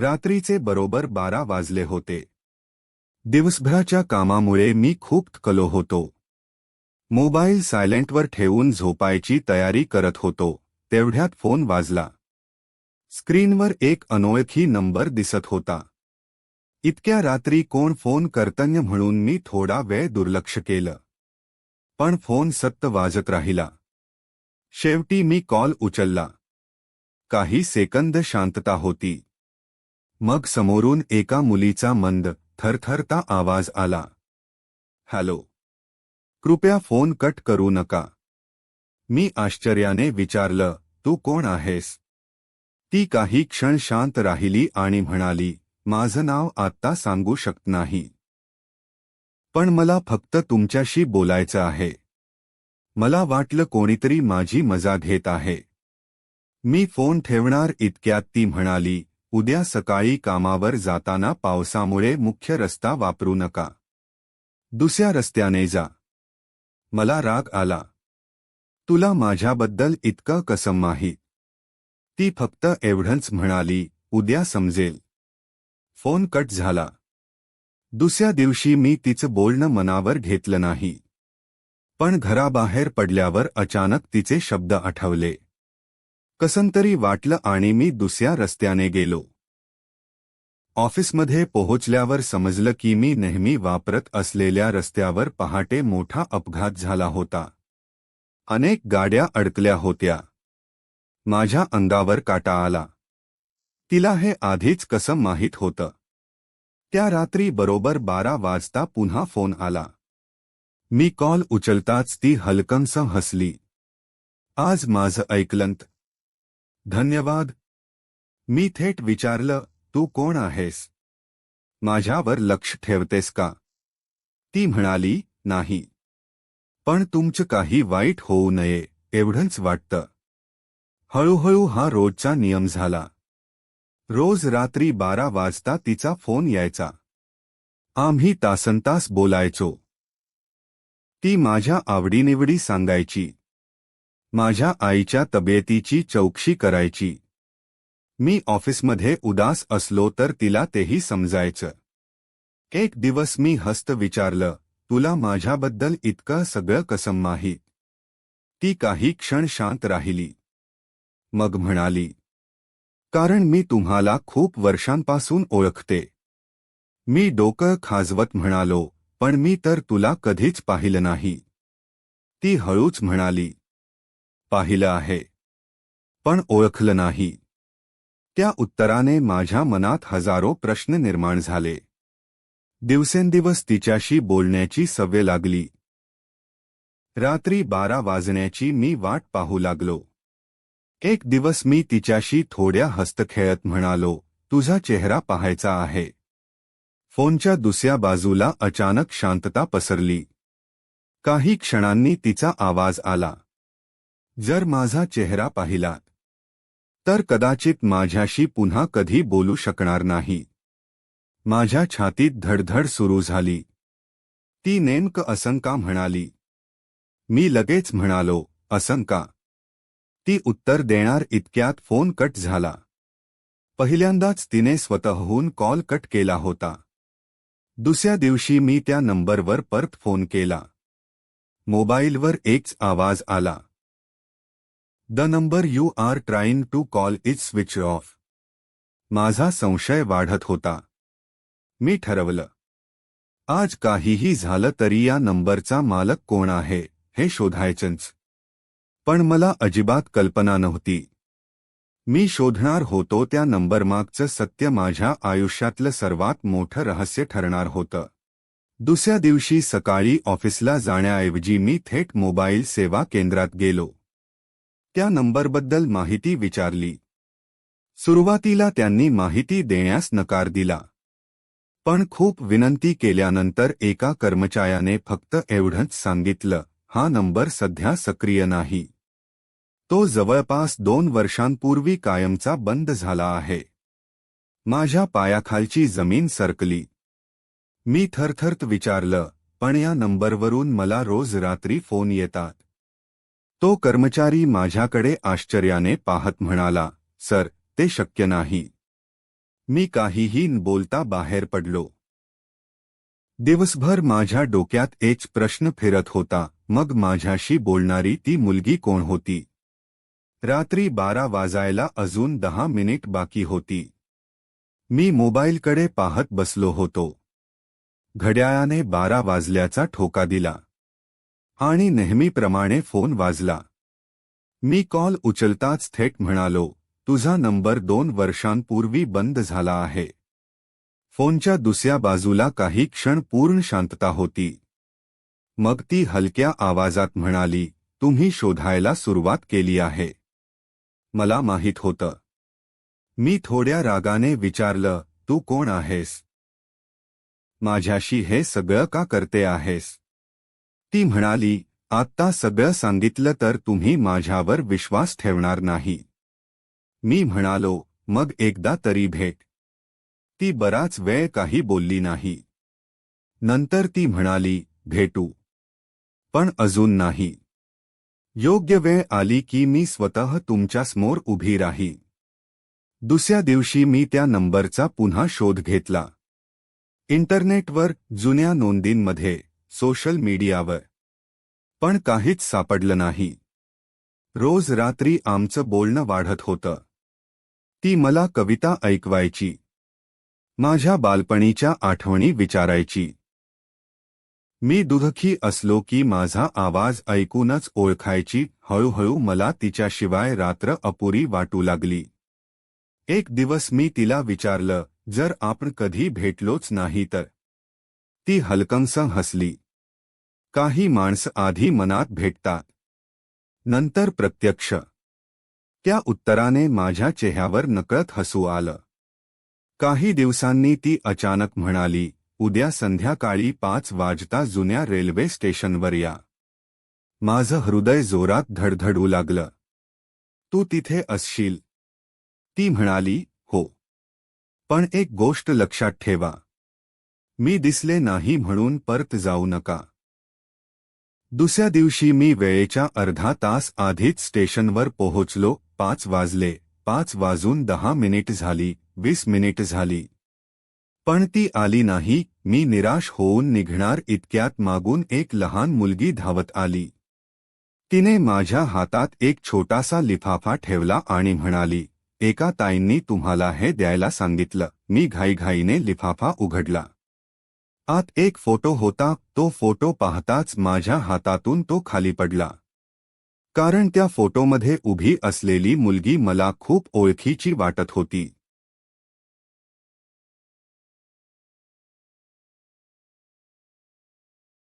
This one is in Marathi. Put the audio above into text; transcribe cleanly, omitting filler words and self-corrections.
रात्रीचे बरोबर 12 वाजले होते. दिवसभराच्या कामामुळे मी खूप थकलो होतो. मोबाईल सायलेंटवर ठेवून झोपायची तयारी करत होतो, तेवढ्यात फोन वाजला. स्क्रीनवर एक अनोळखी नंबर दिसत होता. इतक्या रात्री कोण फोन करतंय म्हणून मी थोडा वेळ दुर्लक्ष केलं. पण फोन सतत वाजत राहिला. शेवटी मी कॉल उचलला. काही सेकंद शांतता होती. मग समोरून एका मुलीचा मंद, थरथरता आवाज आला. हॅलो. कृपया फोन कट करू नका. मी आश्चर्याने विचारलं, तू कोण आहेस? ती काही क्षण शांत राहिली आणि म्हणाली, माझं नाव आत्ता सांगू शकत नाही. पण मला फक्त तुमच्याशी बोलायचं आहे. मला वाटलं कोणीतरी माझी मजा घेत आहे. मी फोन ठेवणार इतक्यात ती म्हणाली, उद्या सकाळी कामावर जाताना पावसामुळे मुख्य रस्ता वापरू नका. दुसऱ्या रस्त्याने जा. मला राग आला. तुला माझ्याबद्दल इतकं कसं माहीत? ती फक्त एवढंच म्हणाली, उद्या समजेल. फोन कट झाला. दुसऱ्या दिवशी मी तिचं बोलणं मनावर घेतलं नाही. पण घराबाहेर पडल्यावर अचानक तिचे शब्द आठवले. कसंतरी वाटलं आणि मी दुसऱ्या रस्त्याने गेलो. ऑफिसमध्ये पोहोचल्यावर समजलं की मी नेहमी वापरत असलेल्या रस्त्यावर पहाटे मोठा अपघात झाला होता. अनेक गाड्या अडकल्या होत्या. माझ्या अंगावर काटा आला. तिला हे आधीच कसं माहीत होतं? त्या रात्री बरोबर 12 वाजता पुन्हा फोन आला. मी कॉल उचलताच ती हलकंसं हसली. आज माझं ऐकलंत? धन्यवाद. मी थेट विचारलं, तू कोण आहेस? माझ्यावर लक्ष ठेवतेस का? ती म्हणाली, नाही. पण तुमचं काही वाईट होऊ नये एवढंच वाटतं. हळूहळू हा रोजचा नियम झाला. रोज रात्री 12 वाजता तिचा फोन यायचा. आम्ही तासनतास बोलायचो. ती माझ्या आवडीनिवडी सांगायची. माझ्या आईच्या तब्येतीची चौकशी करायची. मी ऑफिसमध्ये उदास असलो तर तिला तेही समजायचं. एक दिवस मी हसत विचारलं, तुला माझ्याबद्दल इतकं सगळं कसं माहीत? ती काही क्षण शांत राहिली. मग म्हणाली, कारण मी तुम्हाला खूप वर्षांपासून ओळखते. मी डोकं खाजवत म्हणालो, पण मी तर तुला कधीच पाहिलं नाही. ती हळूच म्हणाली, पाहिलं आहे. पण ओळखलं नाही. त्या उत्तराने माझ्या मनात हजारो प्रश्न निर्माण झाले. दिवसेंदिवस तिच्याशी बोलण्याची सवय लागली. रात्री 12 वाजण्याची मी वाट पाहू लागलो. एक दिवस मी तिच्याशी थोड्या हसतखेळत म्हणालो, तुझा चेहरा पाहायचा आहे. फोनच्या दुसऱ्या बाजूला अचानक शांतता पसरली. काही क्षणांनी तिचा आवाज आला. जर माझा चेहरा पाहिलात तर कदाचित माझ्याशी पुन्हा कधी बोलू शकणार नाही. माझ्या छातीत धडधड सुरू झाली. ती नेमकं असं का म्हणाली? मी लगेच म्हणालो, असं का? ती उत्तर देणार इतक्यात फोन कट झाला. पहिल्यांदाच तिने स्वतःहून कॉल कट केला होता. दुसऱ्या दिवशी मी त्या नंबरवर परत फोन केला. मोबाईलवर एकच आवाज आला. The number you are trying to call is switch off. माझा संशय वाढत होता. मी ठरवलं, आज काहीही झालं तरी या नंबरचा मालक कोण आहे हे शोधायचंच. पण मला अजिबात कल्पना नव्हती. मी शोधणार होतो त्या नंबरमागचं सत्य माझ्या आयुष्यातलं सर्वात मोठं रहस्य ठरणार होतं. दुसऱ्या दिवशी सकाळी ऑफिसला जाण्याऐवजी मी थेट मोबाईल सेवा केंद्रात गेलो. त्या नंबरबद्दल माहिती विचारली. सुरुवातीला त्यांनी माहिती देण्यास नकार दिला. पण खूप विनंती केल्यानंतर एका कर्मचाऱ्याने फक्त एवढंच सांगितलं, हा नंबर सध्या सक्रिय नाही. तो जवळपास 2 वर्षांपूर्वी कायमचा बंद झाला आहे. माझ्या पायाखालची जमीन सरकली. मी थरथरत विचारलं, पण या नंबरवरून मला रोज रात्री फोन येतात. तो कर्मचारी माझ्याकडे आश्चर्याने पाहत म्हणाला, सर, ते शक्य नाही. मी काहीही न बोलता बाहेर पडलो. दिवसभर माझ्या डोक्यात एक प्रश्न फिरत होता, मग माझ्याशी बोलणारी ती मुलगी कोण होती? रात्री 12 वाजायला अजून 10 मिनिट बाकी होती. मी मोबाईलकडे पाहत बसलो होतो. घड्याळाने 12 वाजल्याचा ठोका दिला. आणि नेहमीप्रमाणे फोन वाजला. मी कॉल उचलताच थेट म्हणालो, तुझा नंबर 2 वर्षांपूर्वी बंद झाला आहे. फोनच्या दुसऱ्या बाजूला काही क्षण पूर्ण शांतता होती. मग ती हलक्या आवाजात म्हणाली, तुम्ही शोधायला सुरुवात केली आहे. मला माहीत होतं. मी थोड्या रागाने विचारलं, तू कोण आहेस? माझ्याशी हे सगळं का करते आहेस? ती म्हणाली, आत्ता सगळं सांगितलं तर तुम्ही माझ्यावर विश्वास ठेवणार नाही. मी म्हणालो, मग एकदा तरी भेट. ती बराच वेळ काही बोलली नाही. नंतर ती म्हणाली, भेटू. पण अजून नाही. योग्य वेळ आली की मी स्वतः तुमच्यासमोर उभी राही. दुसऱ्या दिवशी मी त्या नंबरचा पुन्हा शोध घेतला. इंटरनेटवर, जुन्या नोंदींमध्ये, सोशल मीडियावर. पण काहीच सापडलं नाही. रोज रात्री आमचं बोलणं वाढत होतं. ती मला कविता ऐकवायची. माझ्या बालपणीच्या आठवणी विचारायची. मी दुःखी असलो की माझा आवाज ऐकूनच ओळखायची. हळूहळू मला तिच्याशिवाय रात्र अपुरी वाटू लागली. एक दिवस मी तिला विचारलं, जर आपण कधी भेटलोच नाही तर? ती हलकंसं हसली. काही माणसं आधी मनात भेटतात, नंतर प्रत्यक्ष. त्या उत्तराने माझ्या चेहऱ्यावर नकळत हसू आलं. काही दिवसांनी ती अचानक म्हणाली, उद्या संध्याकाळी 5 वाजता जुन्या रेल्वे स्टेशनवर या. माझं हृदय जोरात धडधडू लागलं. तू तिथे असशील? ती म्हणाली, हो. पण एक गोष्ट लक्षात ठेवा. मी दिसले नाही म्हणून परत जाऊ नका. दुसऱ्या दिवशी मी वेळेच्या अर्धा तास आधीच स्टेशनवर पोहोचलो. 5 वाजले. 5 वाजून 10 मिनिट झाली, 20 मिनिट झाली. पण ती आली नाही. मी निराश होऊन निघणार इतक्यात मागून एक लहान मुलगी धावत आली. तिने माझ्या हातात एक छोटासा लिफाफा ठेवला आणि म्हणाली, एका ताईंनी तुम्हाला हे द्यायला सांगितलं. मी घाईघाईने लिफाफा उघडला. आत एक फोटो होता. तो फोटो पाहताच माझ्या हातातून तो खाली पडला. कारण त्या फोटोमध्ये उभी असलेली मुलगी मला खूप ओळखीची वाटत होती.